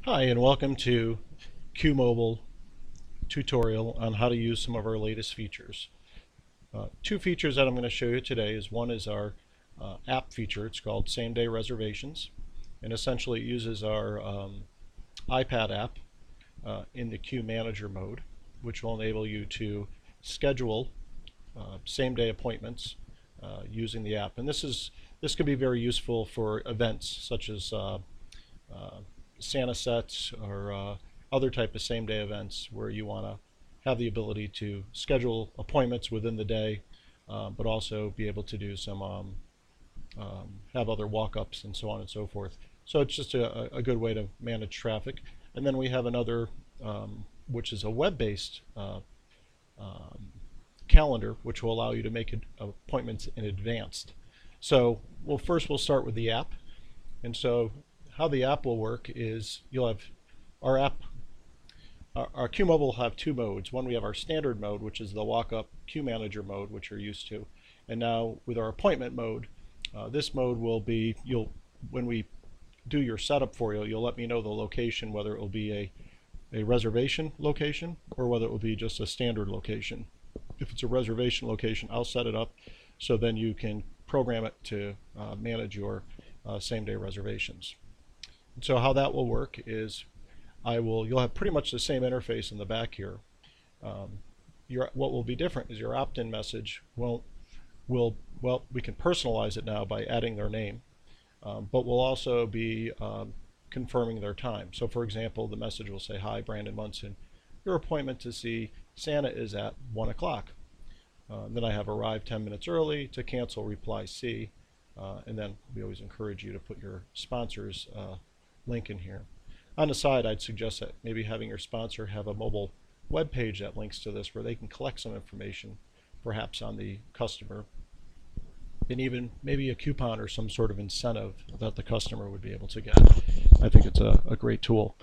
Hi, and welcome to QMobile tutorial on how to use some of our latest features. Two features that I'm going to show you today is one is our app feature. It's called Same Day Reservations, and essentially it uses our iPad app in the queue manager mode, which will enable you to schedule same day appointments using the app. And this can be very useful for events such as Santa sets or other type of same day events where you want to have the ability to schedule appointments within the day, but also be able to do some have other walk-ups and so on and so forth. So it's just a good way to manage traffic. And then we have another which is a web-based calendar, which will allow you to make appointments in advance. So we'll start with the app. And so how the app will work is you'll have our app, our QMobile will have two modes. One, we have our standard mode, which is the walk-up queue manager mode, which you're used to. And now with our appointment mode, this mode will be, when we do your setup for you, you'll let me know the location, whether it will be a reservation location or whether it will be just a standard location. If it's a reservation location, I'll set it up so then you can program it to manage your same-day reservations. And so how that will work is you'll have pretty much the same interface in the back here. What will be different is your opt-in message well, we can personalize it now by adding their name, but we'll also be confirming their time. So for example, the message will say, "Hi, Brandon Munson. Your appointment to see Santa is at 1 o'clock. Then I have arrived 10 minutes early. To cancel, reply C." And then we always encourage you to put your sponsor's link in here. On the side, I'd suggest that maybe having your sponsor have a mobile web page that links to this where they can collect some information, perhaps on the customer, and even maybe a coupon or some sort of incentive that the customer would be able to get. I think it's a great tool.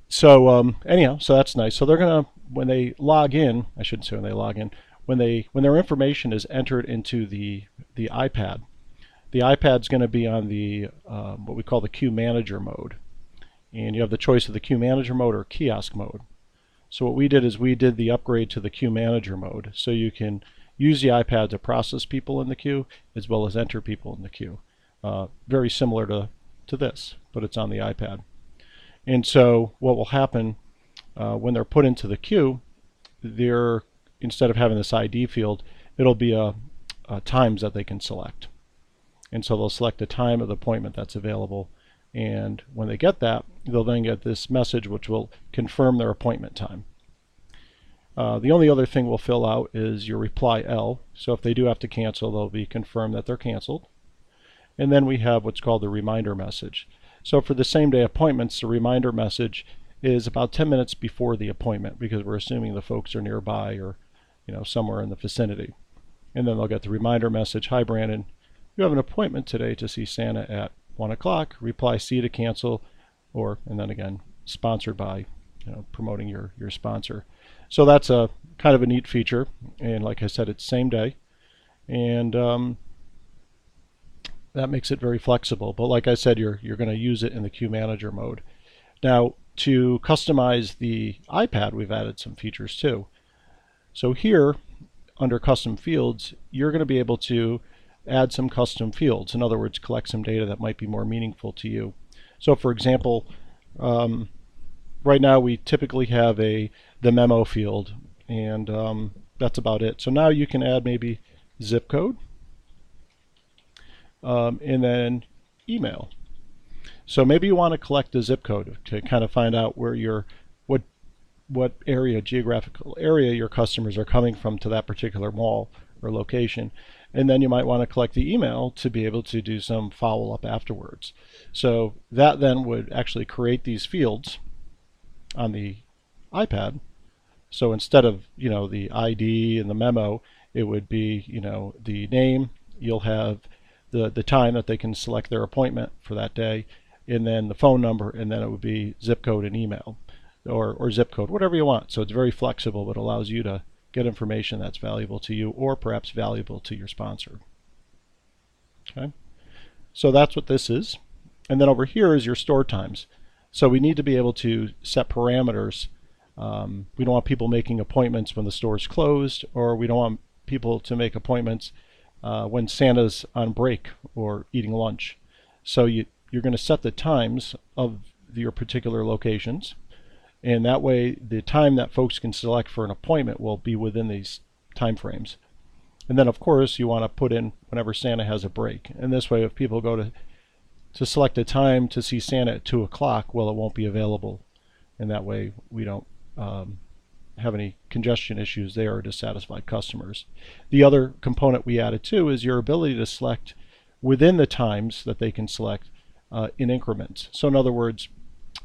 So anyhow, so that's nice. So they're gonna, when they log in, I shouldn't say when they log in, when their information is entered into the iPad, the iPad's going to be on the what we call the queue manager mode, and you have the choice of the queue manager mode or kiosk mode. So what we did is we did the upgrade to the queue manager mode, so you can use the iPad to process people in the queue as well as enter people in the queue. Very similar to this, but it's on the iPad. And so what will happen when they're put into the queue, instead of having this ID field, it'll be times that they can select. And so they'll select a time of the appointment that's available, and when they get that, they'll then get this message which will confirm their appointment time. The only other thing we'll fill out is your reply L. So if they do have to cancel, they'll be confirmed that they're canceled. And then we have what's called the reminder message. So for the same day appointments, the reminder message is about 10 minutes before the appointment, because we're assuming the folks are nearby or somewhere in the vicinity. And then they'll get the reminder message, "Hi Brandon, you have an appointment today to see Santa at 1 o'clock. Reply C to cancel," and then again, sponsored by, promoting your sponsor. So that's a kind of a neat feature. And like I said, it's same day. And that makes it very flexible. But like I said, you're going to use it in the queue manager mode. Now, to customize the iPad, we've added some features too. So here, under custom fields, you're going to be able to add some custom fields. In other words, collect some data that might be more meaningful to you. So for example, right now we typically have the memo field, and that's about it. So now you can add maybe zip code, and then email. So maybe you want to collect the zip code to kind of find out where what geographical area your customers are coming from to that particular mall or location. And then you might want to collect the email to be able to do some follow-up afterwards. So that then would actually create these fields on the iPad. So instead of the ID and the memo, it would be the name. You'll have the time that they can select their appointment for that day, and then the phone number, and then it would be zip code and email, or zip code, whatever you want. So it's very flexible, but allows you to get information that's valuable to you or perhaps valuable to your sponsor. Okay, so that's what this is. And then over here is your store times. So we need to be able to set parameters. We don't want people making appointments when the store's closed, or we don't want people to make appointments when Santa's on break or eating lunch. So you're going to set the times of your particular locations, and that way the time that folks can select for an appointment will be within these time frames. And then of course you want to put in whenever Santa has a break, and this way if people go to select a time to see Santa at 2 o'clock, well, it won't be available, and that way we don't have any congestion issues there or dissatisfied customers. The other component we added too is your ability to select within the times that they can select in increments. So in other words,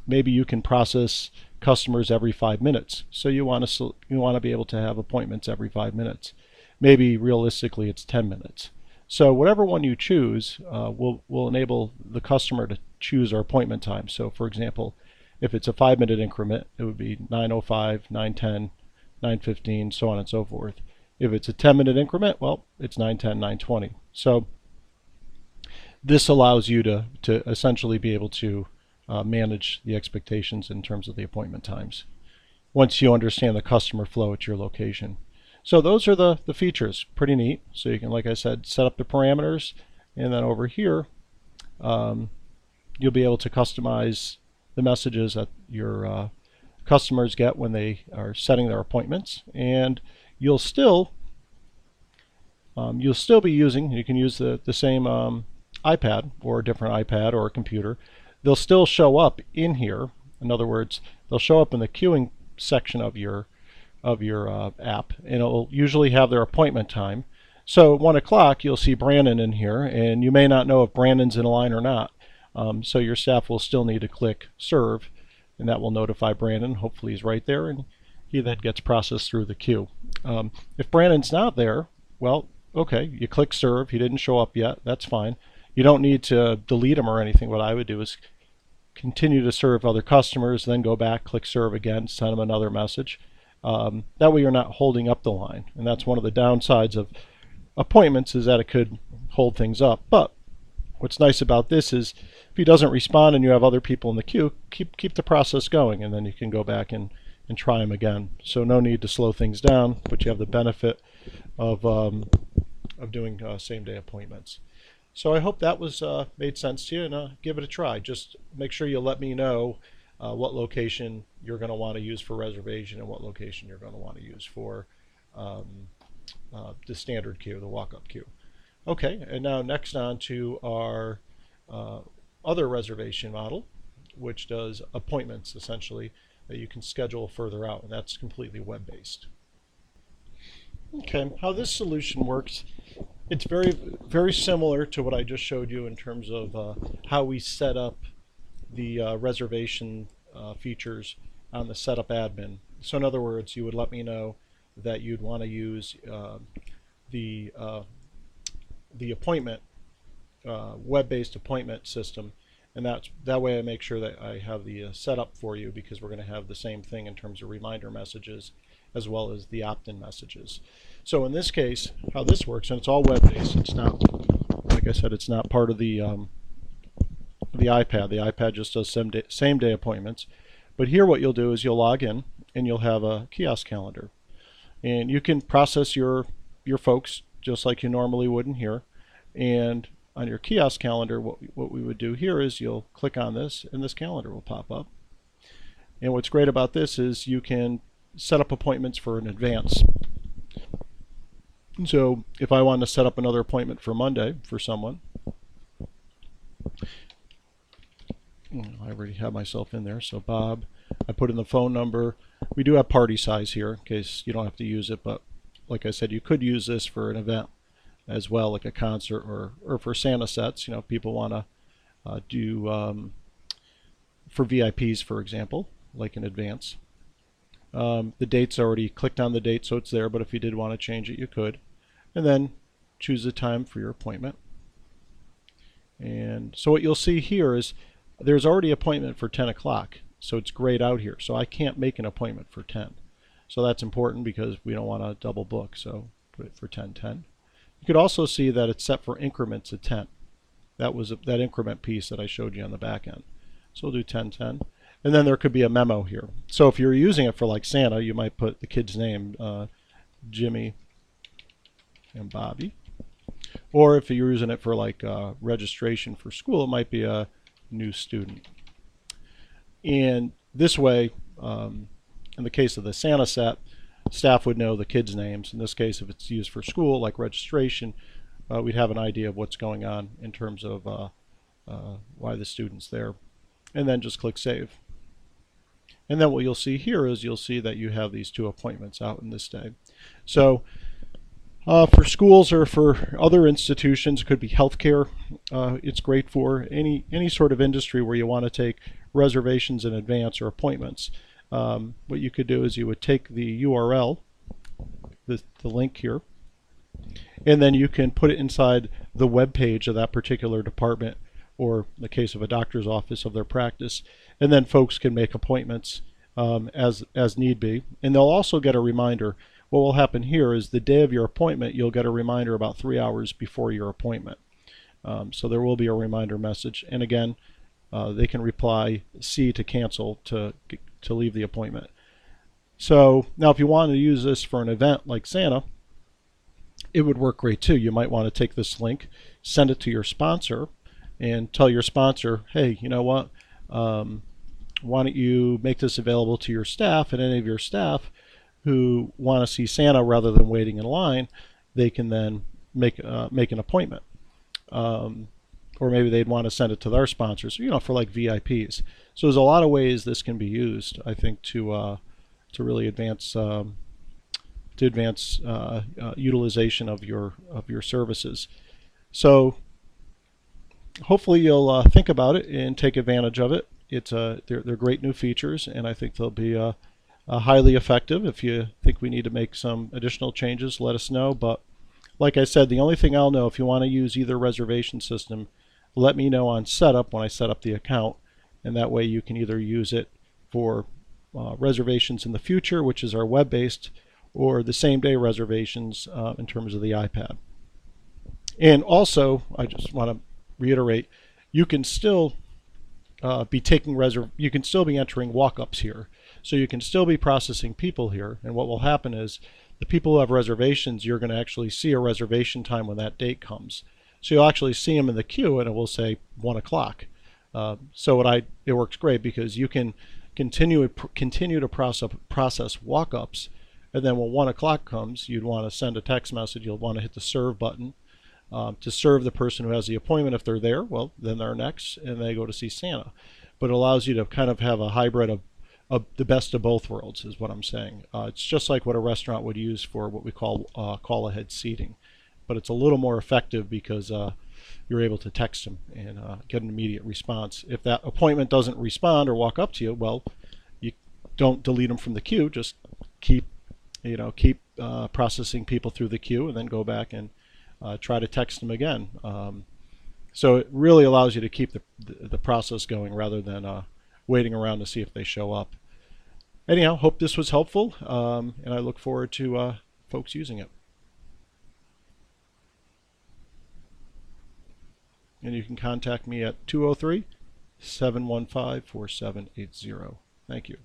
maybe you can process customers every 5 minutes. So you want to be able to have appointments every 5 minutes. Maybe realistically it's 10 minutes. So whatever one you choose will enable the customer to choose their appointment time. So for example, if it's a 5-minute increment, it would be 9:05, 9:10, 9:15, so on and so forth. If it's a 10-minute increment, well, it's 9:10, 9:20. So this allows you to essentially be able to manage the expectations in terms of the appointment times once you understand the customer flow at your location. So those are the features. Pretty neat. So you can, like I said, set up the parameters, and then over here you'll be able to customize the messages that your customers get when they are setting their appointments, and you'll still be using, you can use the same iPad or a different iPad or a computer. They'll still show up in here. In other words, they'll show up in the queuing section of your app, and it'll usually have their appointment time. So at 1 o'clock you'll see Brandon in here, and you may not know if Brandon's in line or not. So your staff will still need to click serve, and that will notify Brandon. Hopefully he's right there, and he then gets processed through the queue. If Brandon's not there, well, okay, you click serve. He didn't show up yet. That's fine. You don't need to delete him or anything. What I would do is continue to serve other customers, then go back, click serve again, send them another message. That way you're not holding up the line, and that's one of the downsides of appointments, is that it could hold things up. But what's nice about this is if he doesn't respond and you have other people in the queue, keep the process going, and then you can go back and try him again. So no need to slow things down, but you have the benefit of doing same-day appointments. So I hope that was made sense to you, and give it a try. Just make sure you let me know what location you're going to want to use for reservation and what location you're going to want to use for the standard queue, the walk-up queue. Okay, and now next on to our other reservation model, which does appointments essentially that you can schedule further out, and that's completely web-based. Okay, how this solution works, it's very similar to what I just showed you in terms of how we set up the reservation features on the setup admin. So in other words, you would let me know that you'd want to use the appointment web-based appointment system, and that way I make sure that I have the setup for you, because we're going to have the same thing in terms of reminder messages as well as the opt-in messages. So in this case, how this works, and it's all web-based, it's not, like I said, it's not part of the iPad. The iPad just does same-day appointments. But here what you'll do is you'll log in, and you'll have a kiosk calendar. And you can process your folks just like you normally would in here. And on your kiosk calendar, what we would do here is you'll click on this, and this calendar will pop up. And what's great about this is you can set up appointments for in advance. So if I want to set up another appointment for Monday for someone, I already have myself in there, so Bob, I put in the phone number. We do have party size here in case you don't have to use it, but like I said, you could use this for an event as well, like a concert or for Santa sets. You know, people want to do for VIPs, for example, like in advance. The date's already clicked on the date, so it's there, but if you did want to change it, you could. And then choose the time for your appointment. And so what you'll see here is there's already an appointment for 10 o'clock, so it's grayed out here. So I can't make an appointment for 10. So that's important because we don't want to double book, so put it for 10:10. You could also see that it's set for increments of 10. That was that increment piece that I showed you on the back end. So we'll do 10:10. And then there could be a memo here. So if you're using it for like Santa, you might put the kid's name, Jimmy and Bobby. Or if you're using it for like registration for school, it might be a new student. And this way, in the case of the Santa set, staff would know the kids' names. In this case, if it's used for school, like registration, we'd have an idea of what's going on in terms of why the student's there. And then just click Save. And then what you'll see here is you'll see that you have these 2 appointments out in this day. So for schools or for other institutions, it could be healthcare. It's great for any sort of industry where you want to take reservations in advance or appointments. What you could do is you would take the URL, the link here, and then you can put it inside the web page of that particular department, or in the case of a doctor's office, of their practice, and then folks can make appointments as need be. And they'll also get a reminder. What will happen here is the day of your appointment, you'll get a reminder about 3 hours before your appointment. So there will be a reminder message. And again, they can reply C to cancel to leave the appointment. So now if you want to use this for an event like Santa, it would work great too. You might want to take this link, send it to your sponsor, and tell your sponsor, hey, you know what, why don't you make this available to your staff, and any of your staff who want to see Santa rather than waiting in line, they can then make an appointment. Or maybe they'd want to send it to their sponsors, for like VIPs. So there's a lot of ways this can be used, I think, to really advance utilization of your services. So hopefully you'll think about it and take advantage of it. They're great new features, and I think they'll be highly effective. If you think we need to make some additional changes, let us know. But like I said, the only thing I'll know, if you want to use either reservation system, let me know on setup when I set up the account, and that way you can either use it for reservations in the future, which is our web-based, or the same-day reservations in terms of the iPad. And also, I just want to reiterate, you can still you can still be entering walk-ups here. So you can still be processing people here, and what will happen is the people who have reservations, you're going to actually see a reservation time when that date comes. So you'll actually see them in the queue, and it will say 1 o'clock. It works great because you can continue to process walk-ups, and then when 1 o'clock comes, you'd want to send a text message. You'll want to hit the serve button to serve the person who has the appointment. If they're there, well, then they're next, and they go to see Santa. But it allows you to kind of have a hybrid of the best of both worlds, is what I'm saying. It's just like what a restaurant would use for what we call call-ahead seating, but it's a little more effective because you're able to text them and get an immediate response. If that appointment doesn't respond or walk up to you, well, you don't delete them from the queue. Just keep processing people through the queue, and then go back and try to text them again. So it really allows you to keep the process going rather than waiting around to see if they show up. Anyhow, hope this was helpful, and I look forward to folks using it. And you can contact me at 203-715-4780. Thank you.